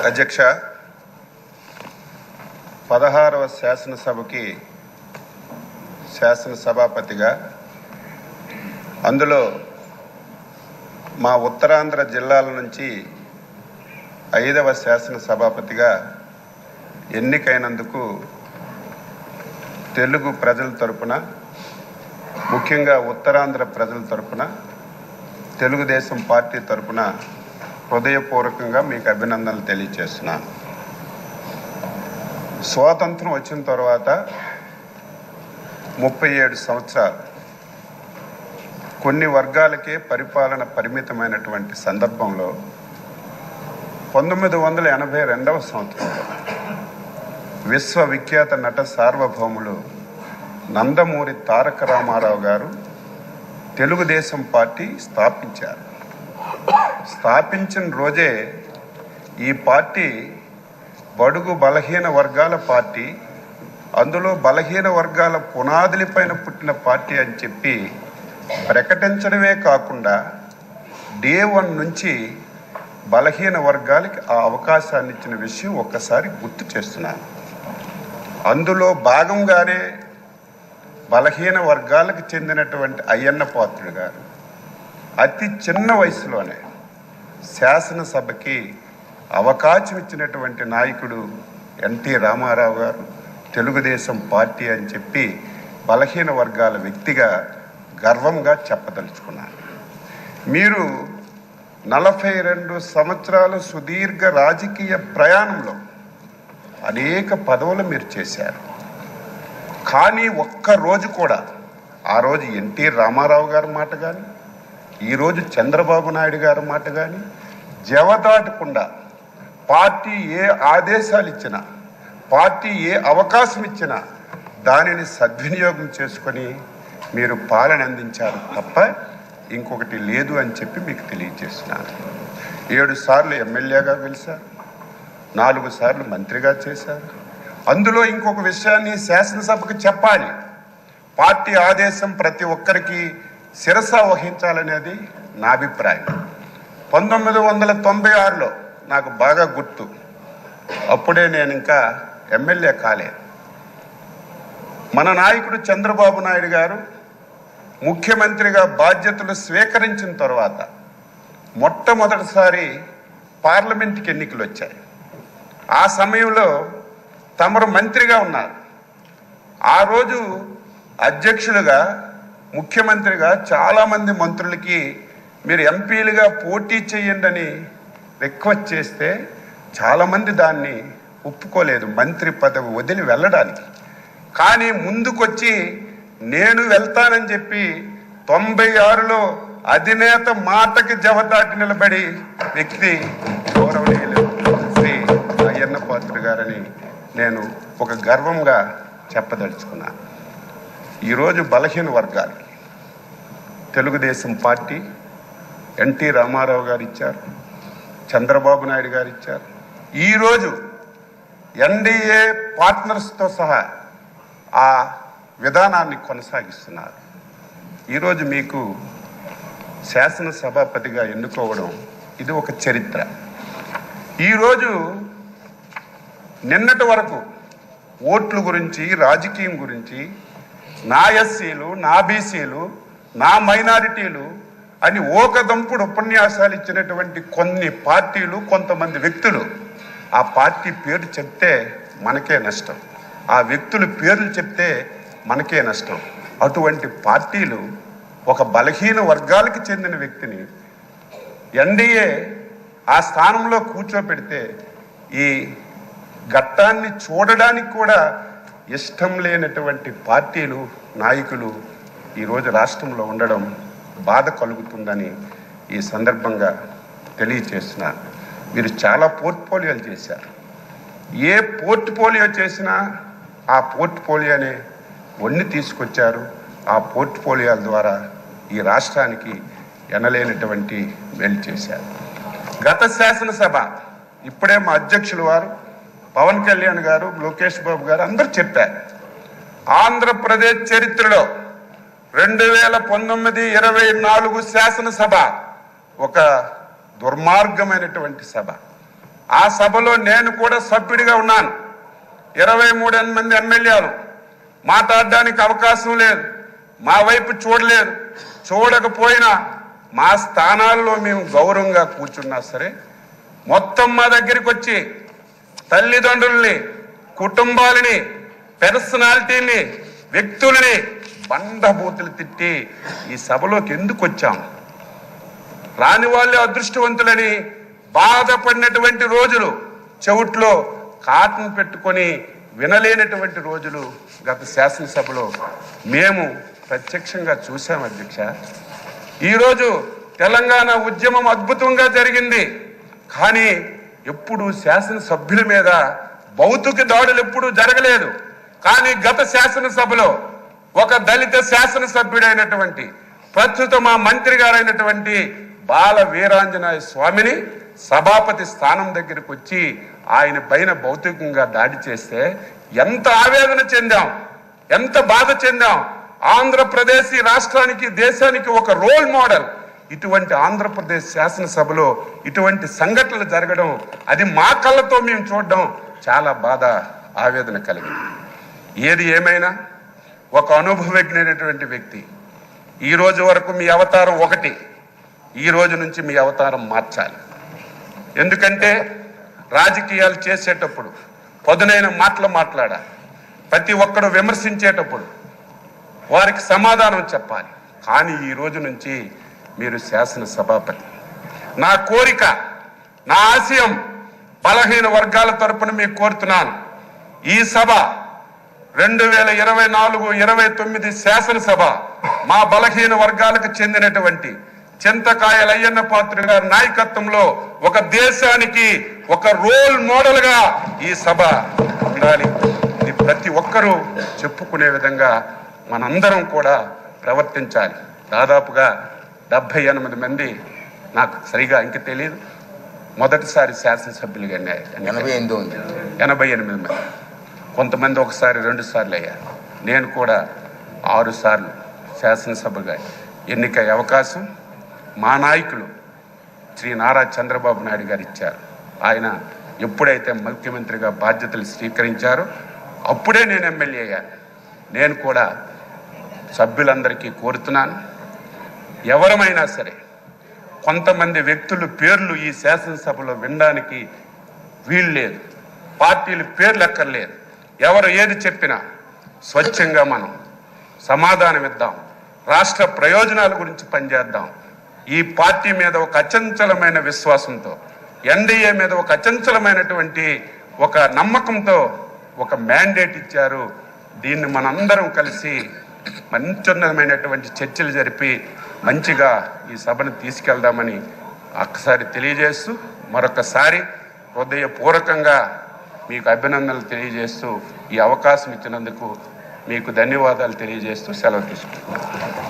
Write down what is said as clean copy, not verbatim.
అధ్యక్ష, 16వ శాసనసభకి శాసనసభాపతిగా, అందులో మా ఉత్తరాంధ్ర జిల్లాల నుంచి 5వ శాసనసభాపతిగా ఎన్నికైనందుకు తెలుగు ప్రజల తరపున, ముఖ్యంగా ఉత్తరాంధ్ర ప్రజల తరపున, తెలుగుదేశం పార్టీ తరపున హృదయపూర్వకంగా మీకు అభినందనలు తెలియజేస్తున్నాను. స్వాతంత్రం వచ్చిన తర్వాత 37 సంవత్సరాలు కొన్ని వర్గాలకే పరిపాలన పరిమితమైనటువంటి సందర్భంలో 1982వ సంవత్సరంలో విశ్వవిఖ్యాత నట సార్వభౌములు నందమూరి తారక రామారావు గారు తెలుగుదేశం పార్టీ స్థాపించారు. స్థాపించిన రోజే ఈ పార్టీ బడుగు బలహీన వర్గాల పార్టీ, అందులో బలహీన వర్గాల పునాదులపైన పుట్టిన పార్టీ అని చెప్పి ప్రకటించడమే కాకుండా డే 1 నుంచి బలహీన వర్గాలకి ఆ అవకాశాన్ని ఇచ్చిన విషయం ఒక్కసారి గుర్తు చేస్తున్నాను. అందులో భాగంగానే బలహీన వర్గాలకు చెందినటువంటి అయ్యన్న పాత్రుడు గారు అతి చిన్న వయసులోనే శాసనసభకి అవకాశం ఇచ్చినటువంటి నాయకుడు ఎన్టీ రామారావు గారు తెలుగుదేశం పార్టీ అని చెప్పి బలహీన వర్గాల వ్యక్తిగా గర్వంగా చెప్పదలుచుకున్నారు. మీరు 42 సంవత్సరాల సుదీర్ఘ రాజకీయ ప్రయాణంలో అనేక పదవులు మీరు చేశారు. కానీ ఒక్కరోజు కూడా ఆ రోజు ఎన్టీ రామారావు గారి మాట కానీ, ఈరోజు చంద్రబాబు నాయుడు గారి మాట కానీ జవదాటకుండా పార్టీ ఏ ఆదేశాలు ఇచ్చినా, పార్టీ ఏ అవకాశం ఇచ్చినా దానిని సద్వినియోగం చేసుకొని మీరు పాలన అందించారు తప్ప ఇంకొకటి లేదు అని చెప్పి మీకు తెలియజేస్తున్నాను. 7 సార్లు ఎమ్మెల్యేగా గెలిచారు, 4 సార్లు మంత్రిగా చేశారు. అందులో ఇంకొక విషయాన్ని శాసనసభకు చెప్పాలి. పార్టీ ఆదేశం ప్రతి ఒక్కరికి శిరస వహించాలనేది నా అభిప్రాయం. 1996లో నాకు బాగా గుర్తు, అప్పుడే నేను ఇంకా ఎమ్మెల్యే కాలేదు. మన నాయకుడు చంద్రబాబు నాయుడు గారు ముఖ్యమంత్రిగా బాధ్యతలు స్వీకరించిన తర్వాత మొట్టమొదటిసారి పార్లమెంట్కి ఎన్నికలు వచ్చాయి. ఆ సమయంలో తమరు మంత్రిగా ఉన్నారు. ఆ రోజు అధ్యక్షులుగా, ముఖ్యమంత్రిగా చాలామంది మంత్రులకి మీరు ఎంపీలుగా పోటీ చేయండి అని రిక్వెస్ట్ చేస్తే చాలామంది దాన్ని ఒప్పుకోలేదు, మంత్రి పదవి వదిలి వెళ్ళడానికి. కానీ ముందుకొచ్చి నేను వెళ్తానని చెప్పి 96లో అధినేత మాటకి జవదాటి నిలబడి వ్యక్తి గౌరవనీయులు శ్రీ అయ్యన్న పాత్రుడు గారని నేను ఒక గర్వంగా చెప్పదలుచుకున్నాను. ఈరోజు బలహీన వర్గాలకి తెలుగుదేశం పార్టీ ఎన్టీ రామారావు గారు ఇచ్చారు, చంద్రబాబు నాయుడు గారు ఇచ్చారు. ఈరోజు ఎన్డీఏ పార్ట్నర్స్తో సహా ఆ విధానాన్ని కొనసాగిస్తున్నారు. ఈరోజు మీకు శాసనసభాపతిగా ఎన్నుకోవడం ఇది ఒక చరిత్ర. ఈరోజు నిన్నటి వరకు ఓట్ల గురించి, రాజకీయం గురించి, నా ఎస్సీలు, నా బీసీలు, నా మైనారిటీలు అని ఓకదంపుడు ఉపన్యాసాలు ఇచ్చినటువంటి కొన్ని పార్టీలు, కొంతమంది వ్యక్తులు ఆ పార్టీ పేరు చెప్తే మనకే నష్టం, ఆ వ్యక్తుల పేర్లు చెప్తే మనకే నష్టం. అటువంటి పార్టీలు ఒక బలహీన వర్గాలకు చెందిన వ్యక్తిని ఎన్డీఏ ఆ స్థానంలో కూర్చోపెడితే ఈ ఘట్టాన్ని చూడడానికి కూడా ఇష్టం లేనటువంటి పార్టీలు, నాయకులు ఈరోజు రాష్ట్రంలో ఉండడం బాధ కలుగుతుందని ఈ సందర్భంగా తెలియచేస్తున్నారు. మీరు చాలా పోర్ట్ఫోలియోలు చేశారు. ఏ పోర్ట్ఫోలియో చేసినా ఆ పోర్ట్ఫోలియోనే వన్ని తీసుకొచ్చారు. ఆ పోర్ట్ఫోలియోల ద్వారా ఈ రాష్ట్రానికి ఎనలేనటువంటి మేలు చేశారు. గత శాసనసభ ఇప్పుడే మా అధ్యక్షులు వారు పవన్ కళ్యాణ్ గారు, లోకేష్ బాబు గారు అందరూ చెప్పారు, ఆంధ్రప్రదేశ్ చరిత్రలో 2019-24 శాసనసభ ఒక దుర్మార్గమైనటువంటి సభ. ఆ సభలో నేను కూడా సభ్యుడిగా ఉన్నాను. 23 మంది ఎమ్మెల్యేలు మాట్లాడడానికి అవకాశం లేదు, మా వైపు చూడలేదు. చూడకపోయినా మా స్థానాల్లో మేము గౌరవంగా కూర్చున్నా సరే మొత్తం మా దగ్గరికి వచ్చి తల్లిదండ్రుల్ని, కుటుంబాలని, పర్సనాలిటీని, వ్యక్తులని బండబూతులు తిట్టి ఈ సభలోకి ఎందుకు వచ్చాం? రాని వాళ్ళే అదృష్టవంతులని బాధపడినటువంటి రోజులు, చెవుట్లో కాటన్ పెట్టుకొని వినలేనటువంటి రోజులు గత శాసనసభలో మేము ప్రత్యక్షంగా చూసాం అధ్యక్ష. ఈరోజు తెలంగాణ ఉద్యమం అద్భుతంగా జరిగింది, కానీ ఎప్పుడు శాసనసభ్యుల మీద భౌతిక దాడులు ఎప్పుడూ జరగలేదు. కానీ గత శాసనసభలో ఒక దళిత శాసనసభ్యుడైనటువంటి ప్రస్తుత మా మంత్రి గారైనటువంటి బాల వీరాంజనేయ స్వామిని సభాపతి స్థానం దగ్గరికి వచ్చి ఆయన పైన భౌతికంగా దాడి చేస్తే ఎంత ఆవేదన చెందాం, ఎంత బాధ చెందాం. ఆంధ్రప్రదేశ్ రాష్ట్రానికి, దేశానికి ఒక రోల్ మోడల్. ఇటువంటి ఆంధ్రప్రదేశ్ శాసనసభలో ఇటువంటి సంఘటనలు జరగడం, అది మా కళ్ళతో మేము చూడడం చాలా బాధ, ఆవేదన కలిగింది. ఏది ఏమైనా ఒక అనుభవజ్ఞైనటువంటి వ్యక్తి, ఈ రోజు వరకు మీ అవతారం ఒకటి, ఈ రోజు నుంచి మీ అవతారం మార్చాలి. ఎందుకంటే రాజకీయాలు చేసేటప్పుడు పదునైన మాటలు మాట్లాడాలి. ప్రతి ఒక్కరు విమర్శించేటప్పుడు వారికి సమాధానం చెప్పాలి. కానీ ఈ రోజు నుంచి మీరు శాసన సభాపతి. నా కోరిక, నా ఆశయం బలహీన వర్గాల తరపున మీకు కోరుతున్నాను. ఈ సభ 2024-29 శాసనసభ మా బలహీన వర్గాలకు చెందినటువంటి చింతకాయల అయ్యన్న పాత్రుడు గారి నాయకత్వంలో ఒక దేశానికి ఒక రోల్ మోడల్ గా ఈ సభ ఉండాలి. ఇది ప్రతి ఒక్కరూ చెప్పుకునే విధంగా మనందరం కూడా ప్రవర్తించాలి. దాదాపుగా 78 మంది, నాకు సరిగా ఇంక తెలియదు, మొదటిసారి శాసనసభ్యులుగా 88 మంది. కొంతమంది ఒకసారి 2 సార్లు అయ్యారు. నేను కూడా 6 సార్లు శాసనసభగా ఎన్నికయ్యే అవకాశం మా నాయకులు శ్రీ నారా చంద్రబాబు నాయుడు గారు ఇచ్చారు. ఆయన ఎప్పుడైతే ముఖ్యమంత్రిగా బాధ్యతలు స్వీకరించారో అప్పుడే నేను ఎమ్మెల్యే అయ్యాను. నేను కూడా సభ్యులందరికీ కోరుతున్నాను, ఎవరమైనా సరే కొంతమంది వ్యక్తుల పేర్లు ఈ శాసనసభలో వినడానికి వీలు లేదు, పార్టీల పేర్లు ఎక్కర్లేదు. ఎవరు ఏది చెప్పినా స్వచ్ఛంగా మనం సమాధానం ఇద్దాం, రాష్ట్ర ప్రయోజనాల గురించి పనిచేద్దాం. ఈ పార్టీ మీద ఒక అచంచలమైన విశ్వాసంతో, ఎన్డీఏ మీద ఒక అచంచలమైనటువంటి ఒక నమ్మకంతో ఒక మ్యాండేట్ ఇచ్చారు. దీన్ని మనందరం కలిసి మంచిమైనటువంటి చర్చలు జరిపి మంచిగా ఈ సభను తీసుకెళ్దామని ఒక్కసారి తెలియజేస్తూ, మరొకసారి హృదయపూర్వకంగా మీకు అభినందనలు తెలియజేస్తూ, ఈ అవకాశం ఇచ్చినందుకు మీకు ధన్యవాదాలు తెలియజేస్తూ సెలవు తీసుకుంటున్నాను.